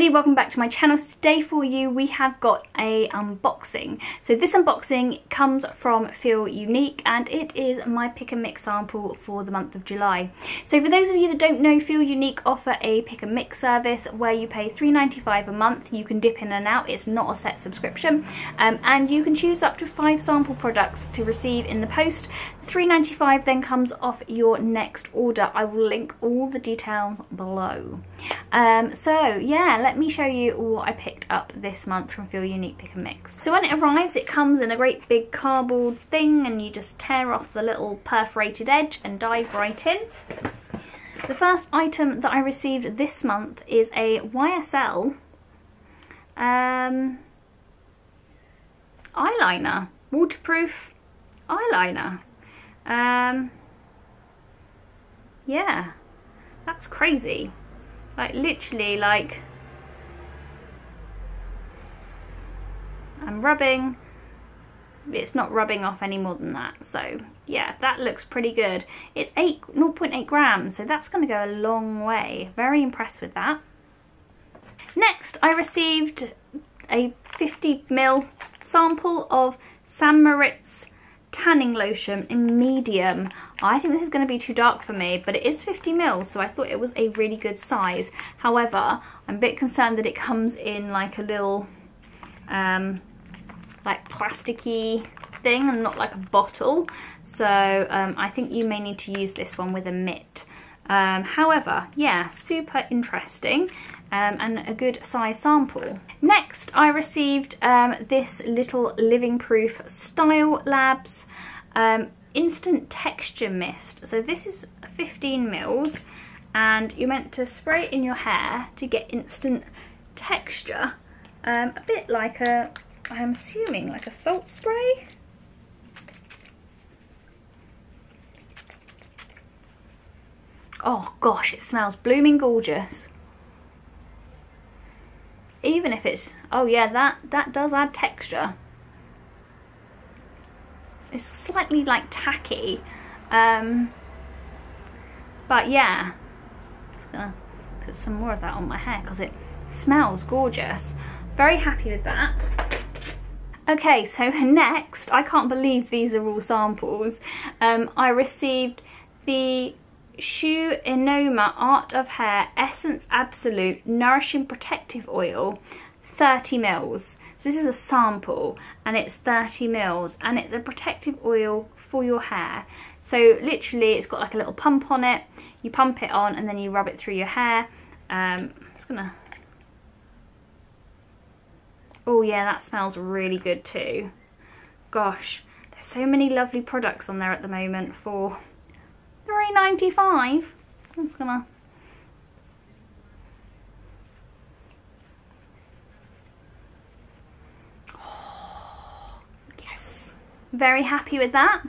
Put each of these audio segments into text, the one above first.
everybody, welcome back to my channel. So today for you we have got a unboxing. So this unboxing comes from Feelunique and it is my pick and mix sample for the month of July. So for those of you that don't know, Feelunique offer a pick and mix service where you pay $3.95 a month. You can dip in and out, it's not a set subscription, and you can choose up to 5 sample products to receive in the post. $3.95 then comes off your next order. I will link all the details below. So yeah, let me show you what I picked up this month from Feelunique Pick and Mix. So when it arrives, it comes in a great big cardboard thing and you just tear off the little perforated edge and dive right in. The first item that I received this month is a YSL eyeliner, waterproof eyeliner. Yeah, that's crazy. Like literally, like I'm rubbing, it's not rubbing off any more than that. So yeah, that looks pretty good. It's 0.8 grams, so that's going to go a long way. Very impressed with that. Next, I received a 50ml sample of St. Moriz tanning lotion in medium. I think this is going to be too dark for me, but it is 50ml, so I thought it was a really good size. However, I'm a bit concerned that it comes in like a little like plasticky thing and not like a bottle, so I think you may need to use this one with a mitt. However, yeah, super interesting and a good size sample. Next, I received this little Living Proof Style Labs instant texture mist. So this is 15ml and you're meant to spray it in your hair to get instant texture, a bit like a, I'm assuming like a salt spray. Oh gosh, it smells blooming gorgeous. Even if it's, oh yeah, that does add texture. It's slightly like tacky, but yeah, I'm just gonna put some more of that on my hair because it smells gorgeous. Very happy with that. Okay, so next, I can't believe these are all samples. I received the Shu Enoma Art of Hair Essence Absolute Nourishing Protective Oil, 30ml. So this is a sample and it's 30ml and it's a protective oil for your hair. So literally it's got like a little pump on it. You pump it on and then you rub it through your hair. I'm just gonna, oh yeah, that smells really good too. Gosh, there's so many lovely products on there at the moment for $3.95. I'm just gonna, oh, yes, very happy with that.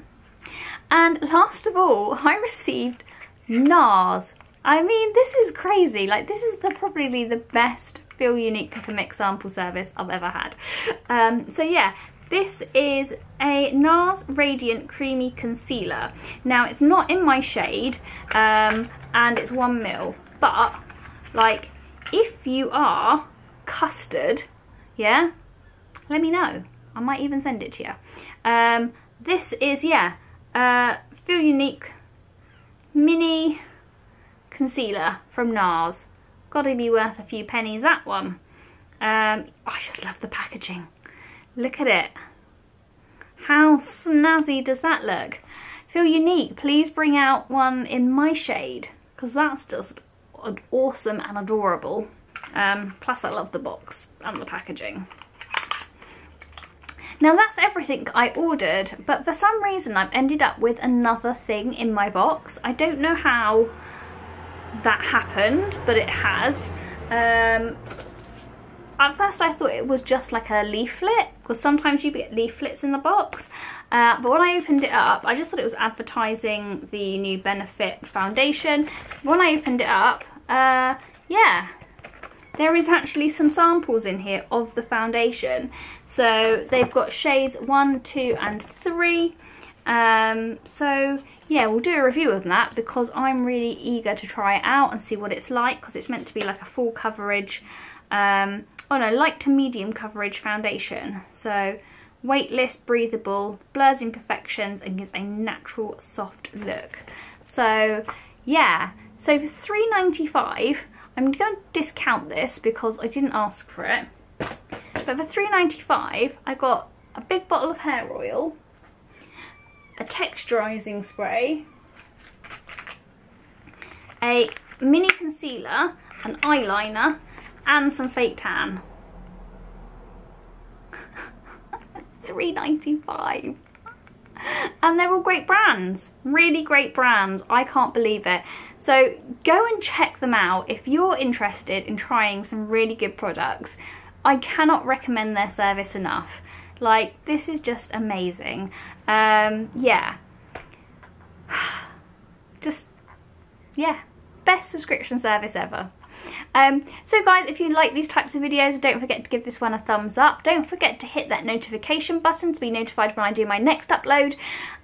And last of all, I received NARS. I mean, this is crazy. Like, this is probably the best Feelunique Pick and Mix sample service I've ever had. So yeah, this is a NARS Radiant Creamy Concealer. Now, it's not in my shade, and it's 1ml, but, like, if you are custard, yeah, let me know. I might even send it to you. This is, yeah, Feelunique Mini Concealer from NARS. Gotta be worth a few pennies, that one. I just love the packaging. Look at it. How snazzy does that look? Feelunique, please bring out one in my shade, because that's just awesome and adorable. Plus I love the box and the packaging. Now that's everything I ordered, but for some reason I've ended up with another thing in my box. I don't know how that happened, but it has. At first I thought it was just like a leaflet, because sometimes you get leaflets in the box, but when I opened it up, I just thought it was advertising the new Benefit foundation. When I opened it up, yeah, there is actually some samples in here of the foundation. So they've got shades 1, 2 and 3. So yeah, we'll do a review of that because I'm really eager to try it out and see what it's like, because it's meant to be like a full coverage on a light to medium coverage foundation. So weightless, breathable, blurs imperfections and gives a natural soft look. So yeah, so for £3.95, I'm going to discount this because I didn't ask for it, but for £3.95 I got a big bottle of hair oil, a texturizing spray, a mini concealer, an eyeliner and some fake tan. £3.95, and they're all great brands, really great brands. I can't believe it. So go and check them out if you're interested in trying some really good products. I cannot recommend their service enough. Like, this is just amazing. Yeah, just, yeah, best subscription service ever. So guys, if you like these types of videos, don't forget to give this one a thumbs up. Don't forget to hit that notification button to be notified when I do my next upload.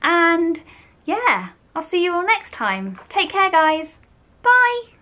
And yeah, I'll see you all next time. Take care, guys. Bye.